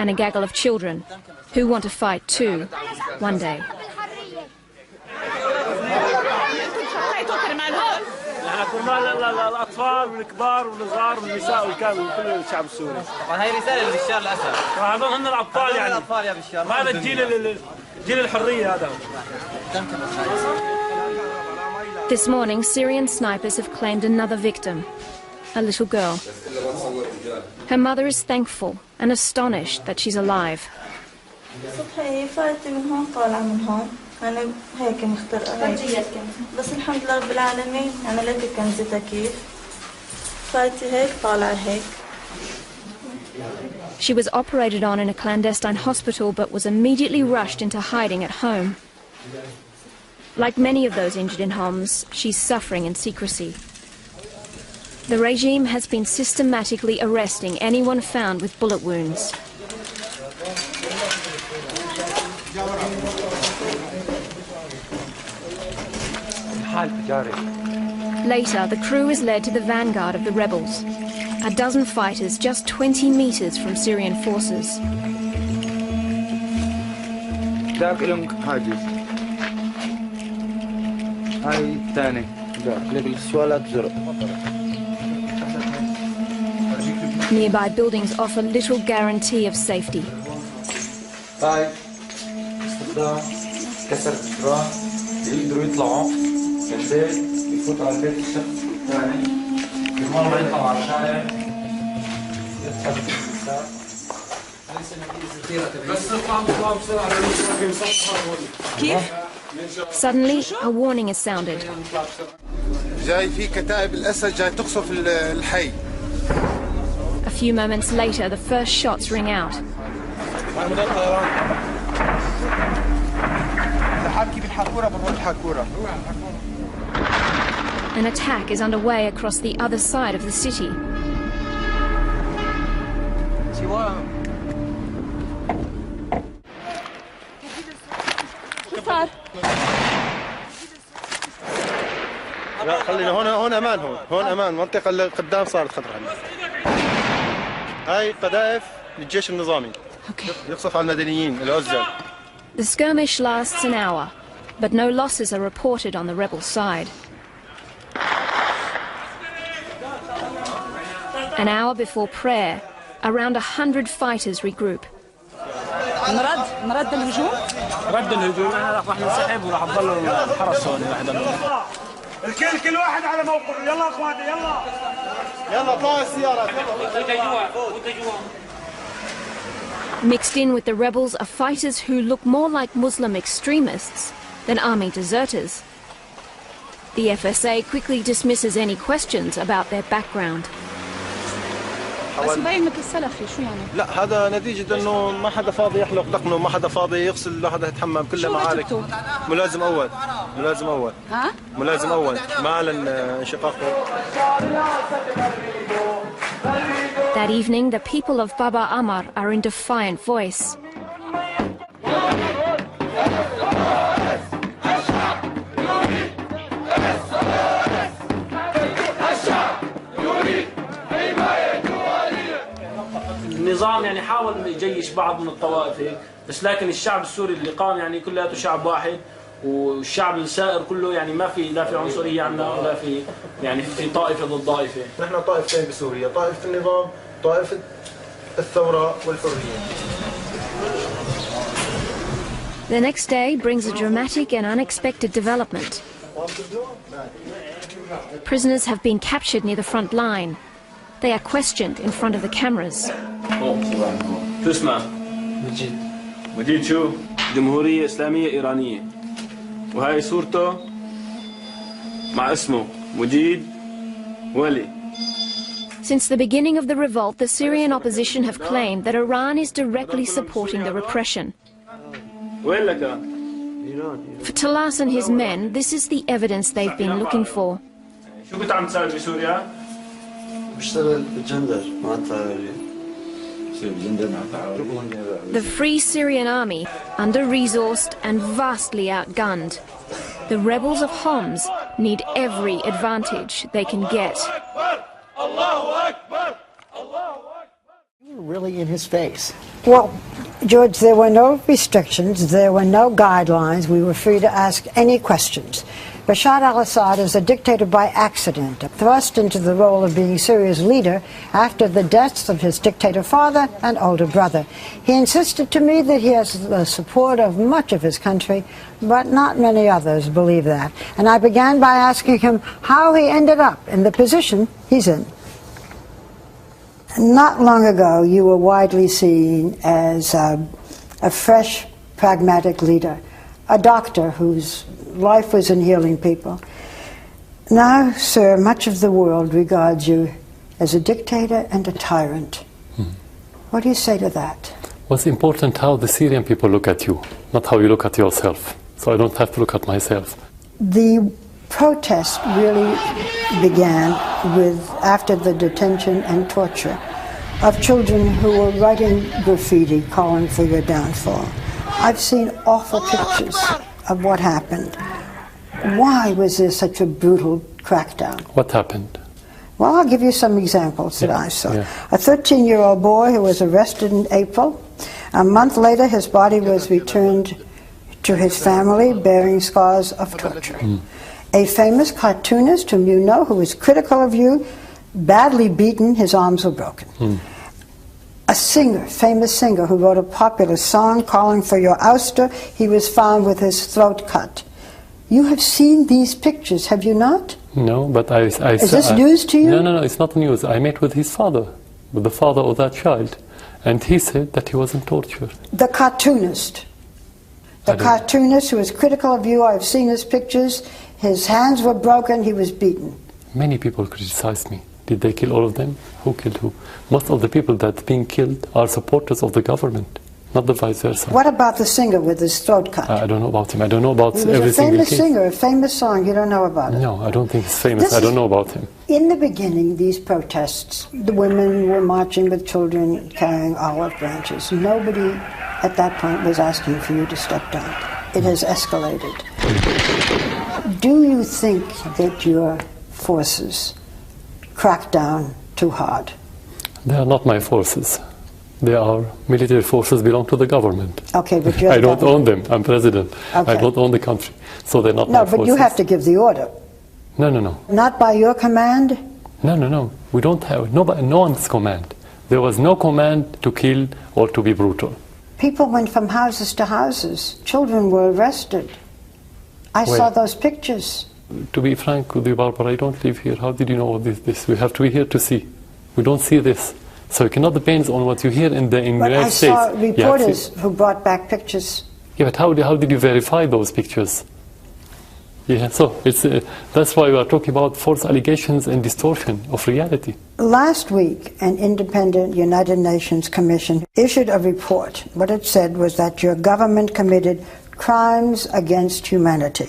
and a gaggle of children who want to fight too, one day. الأطفال والكبار والصغار والنساء والكامل وكل الشعب السوري. هاي رسالة لبشار الأسد. هذول هن الأبطال يعني. الأطفال يا بشار. هذا الجيل الحرية هذا. This morning, Syrian snipers have claimed another victim, a little girl. Her mother is thankful and astonished that she's alive. أنا هيك مخترقة هيك بس الحمد لله رب العالمين أنا لقيت كنزتها كيف فايتي هيك طالعة هيك. She was operated on in a clandestine hospital but was immediately rushed into hiding at home. Like many of those injured in Homs, she's suffering in secrecy. The regime has been systematically arresting anyone found with bullet wounds. Later, the crew is led to the vanguard of the rebels, a dozen fighters just 20 meters from Syrian forces. Nearby buildings offer little guarantee of safety. Suddenly, a warning is sounded. A few moments later, the first shots ring out. An attack is underway across the other side of the city. لا خلينا هون امان هون امان المنطقه اللي قدام صارت خطر هاي قذائف للجيش النظامي يقصف على المدنيين العزل. The skirmish lasts an hour, but no losses are reported on the rebel side. An hour before prayer, around 100 fighters regroup. نرد الهجوم؟ رد الهجوم راح ننسحب وراح نضل الحرس هون كل واحد على موقف يلا اخواتي يلا طلعوا السيارات يلا. Mixed in with the rebels are fighters who look more like Muslim extremists than army deserters. The FSA quickly dismisses any questions about their background. بس مبين مثل السلفي شو يعني؟ لا هذا نتيجة انه ما حدا فاضي يحلق دقنه، ما حدا فاضي يغسل، لا حدا يتحمم، كله معارك. ملازم اول ها؟ ملازم اول ما اعلن انشقاقه. That evening, the people of Baba Amar are in defiant voice. النظام يعني حاول يجيش بعض من الطوائف هيك، بس لكن الشعب السوري اللي قام يعني كلياته شعب واحد، والشعب السائر كله يعني ما في لا في عنصريه عندنا ولا في يعني في طائفه ضد طائفه. نحن طائفتين بسوريا، طائفه النظام، طائفه الثورة والحرية. The next day brings a dramatic and unexpected development. Prisoners have been captured near the front line. They are questioned in front of the cameras. شو اسمه؟ مجيد شو؟ جمهورية إسلامية إيرانية. وهاي صورته مع اسمه مجيد ولي. Since the beginning of the revolt, the Syrian opposition have claimed that Iran is directly supporting the repression. For Talas and his men, this is the evidence they've been looking for. شو كنت عم تساوي بسوريا؟ بشتغل بالجندر The Free Syrian Army, under-resourced and vastly outgunned. The rebels of Homs need every advantage they can get. really in his face? Well, George, there were no restrictions, there were no guidelines. We were free to ask any questions. Bashar al-Assad is a dictator by accident, thrust into the role of being Syria's leader after the deaths of his dictator father and older brother. He insisted to me that he has the support of much of his country, but not many others believe that. And I began by asking him how he ended up in the position he's in. Not long ago, you were widely seen as a fresh, pragmatic leader, a doctor whose life was in healing people. Now, sir, much of the world regards you as a dictator and a tyrant. What do you say to that? Well, it's important how the Syrian people look at you, not how you look at yourself. So I don't have to look at myself. The protest really began after the detention and torture of children who were writing graffiti calling for your downfall. I've seen awful pictures of what happened. Why was there such a brutal crackdown? What happened? Well, I'll give you some examples that I saw. Yeah. A 13-year-old boy who was arrested in April. A month later, his body was returned to his family bearing scars of torture. A famous cartoonist whom you know, who was critical of you, badly beaten, his arms were broken. A singer, famous singer, who wrote a popular song calling for your ouster, he was found with his throat cut. You have seen these pictures, have you not? No, but I Is this news to you? No, it's not news. I met with his father, with the father of that child, and he said that he wasn't tortured. The cartoonist. The cartoonist who was critical of you, I've seen his pictures. His hands were broken, he was beaten. Many people criticized me. Did they kill all of them? Who killed who? Most of the people that are being killed are supporters of the government, not the vice versa. What about the singer with his throat cut? I don't know about him. I don't know about every He was a single famous case. singer, a famous song. You don't know about it? No, I don't think he's famous. I don't know about him. In the beginning, these protests, the women were marching with children carrying olive branches. Nobody at that point was asking for you to step down. It has escalated. Do you think that your forces crack down too hard? They are not my forces. They are military forces belong to the government. Okay, but you're I don't own them. I'm president. Okay. I don't own the country. So they're not my forces. No, but you have to give the order. No. Not by your command? No. We don't have, no one's command. There was no command to kill or to be brutal. People went from houses to houses. Children were arrested. I saw those pictures. To be frank with you, Barbara, I don't live here. How did you know this? We have to be here to see. We don't see this. So it cannot depend on what you hear in the United States. But I saw reporters who brought back pictures. Yeah, but how did you verify those pictures? Yeah, so that's why we are talking about false allegations and distortion of reality. Last week, an independent United Nations Commission issued a report. What it said was that your government committed crimes against humanity.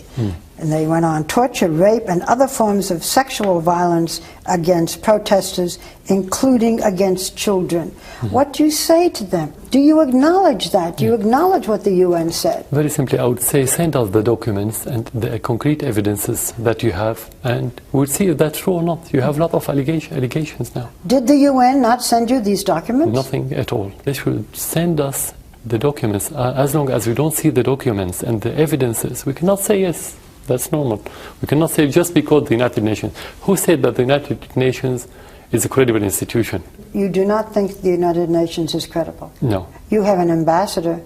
And they went on torture, rape, and other forms of sexual violence against protesters, including against children. What do you say to them? Do you acknowledge that? Do you acknowledge what the UN said? Very simply, I would say send us the documents and the concrete evidences that you have, and we'll see if that's true or not. You have a lot of allegations now. Did the UN not send you these documents? Nothing at all. They should send us the documents. As long as we don't see the documents and the evidences, we cannot say yes. That's normal. We cannot say just because the United Nations. Who said that the United Nations is a credible institution? You do not think the United Nations is credible? No. You have an ambassador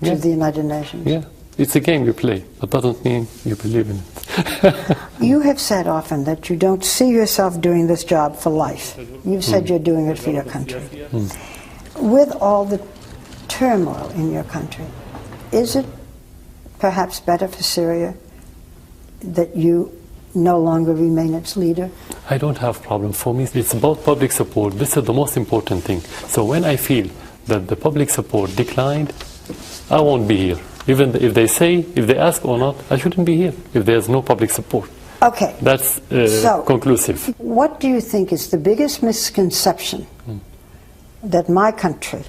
to the United Nations? Yeah. It's a game you play, but doesn't mean you believe in it. You have said often that you don't see yourself doing this job for life. You've said you're doing it for your country. With all the turmoil in your country, is it perhaps better for Syria that you no longer remain its leader? I don't have problem. For me, it's about public support. This is the most important thing. So when I feel that the public support declined, I won't be here. Even if they ask or not, I shouldn't be here if there's no public support. Okay. That's conclusive. What do you think is the biggest misconception that my country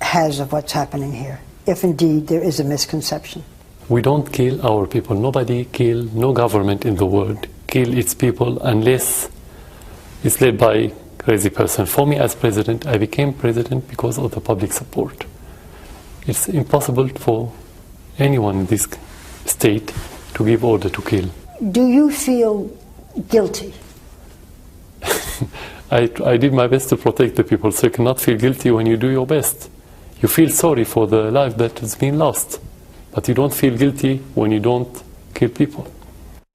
has of what's happening here, if indeed there is a misconception? We don't kill our people. Nobody no government in the world kill its people unless it's led by crazy person. For me as president, I became president because of the public support. It's impossible for anyone in this state to give order to kill. Do you feel guilty? I did my best to protect the people, so you cannot feel guilty when you do your best. You feel sorry for the life that has been lost, but you don't feel guilty when you don't kill people.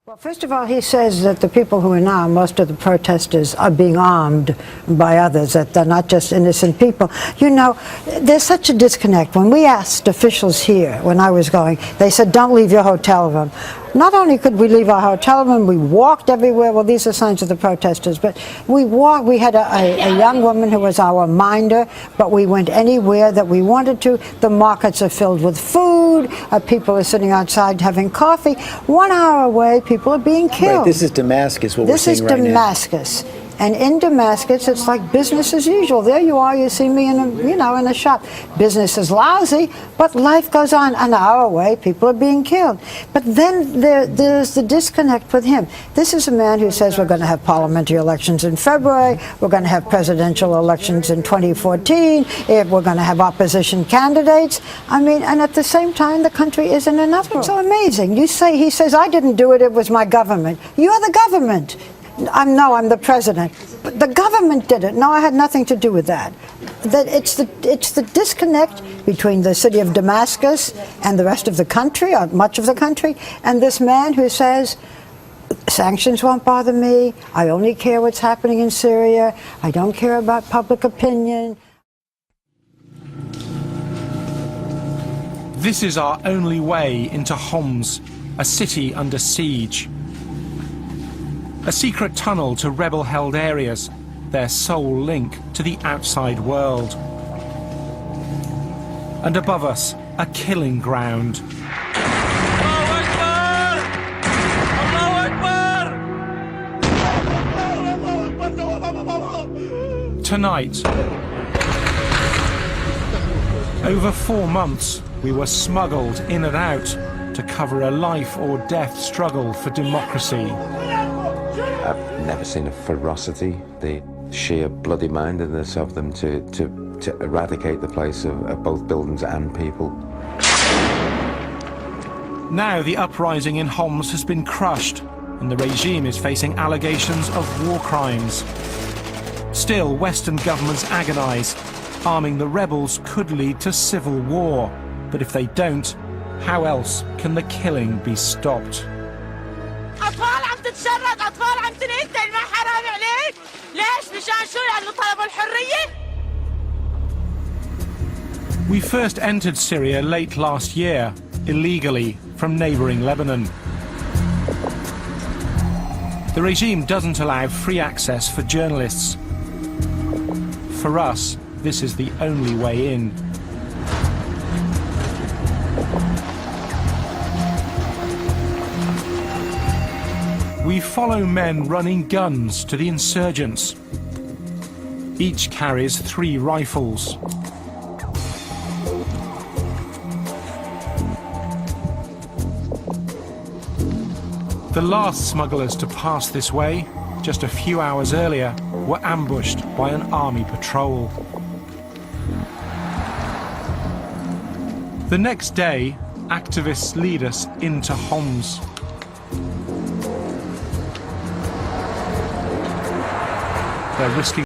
Well, first of all, he says that the people who are now, most of the protesters, are being armed by others, that they're not just innocent people. You know, there's such a disconnect. When we asked officials here, when I was going, they said, don't leave your hotel room. Not only could we leave our hotel room, we walked everywhere. Well, these are signs of the protesters, but we walked. We had a young woman who was our minder, but we went anywhere that we wanted to. The markets are filled with food. People are sitting outside having coffee. 1 hour away, people are being killed. Right, this is Damascus, what we're seeing right now. This is Damascus. And in Damascus, it's like business as usual. There you are, you see me in a shop. Business is lousy, but life goes on. An hour away, people are being killed. But then there's the disconnect with him. This is a man who says we're going to have parliamentary elections in February, we're going to have presidential elections in 2014, we're going to have opposition candidates. I mean, and at the same time, the country is in an uproar. It's so amazing. He says, I didn't do it, it was my government. You're the government. I'm the president. But the government did it. No, I had nothing to do with that. It's the disconnect between the city of Damascus and the rest of the country, or much of the country, and this man who says, sanctions won't bother me. I only care what's happening in Syria. I don't care about public opinion. This is our only way into Homs, a city under siege. A secret tunnel to rebel-held areas, their sole link to the outside world. And above us, a killing ground. Tonight, over 4 months, we were smuggled in and out to cover a life or death struggle for democracy. I've never seen a ferocity, the sheer bloody mindedness of them to eradicate the place of both buildings and people. Now the uprising in Homs has been crushed, and the regime is facing allegations of war crimes. Still, Western governments agonise. Arming the rebels could lead to civil war, but if they don't, how else can the killing be stopped? أطفال عم تتشرد، أطفال عم تنقتل، ما حرام عليك؟ ليش؟ مشان شو؟ لأنه طلبوا الحرية؟ We first entered Syria late last year, illegally, from neighbouring Lebanon. The regime doesn't allow free access for journalists. For us, this is the only way in. We follow men running guns to the insurgents. Each carries 3 rifles. The last smugglers to pass this way, just a few hours earlier, were ambushed by an army patrol. The next day, activists lead us into Homs. They're risking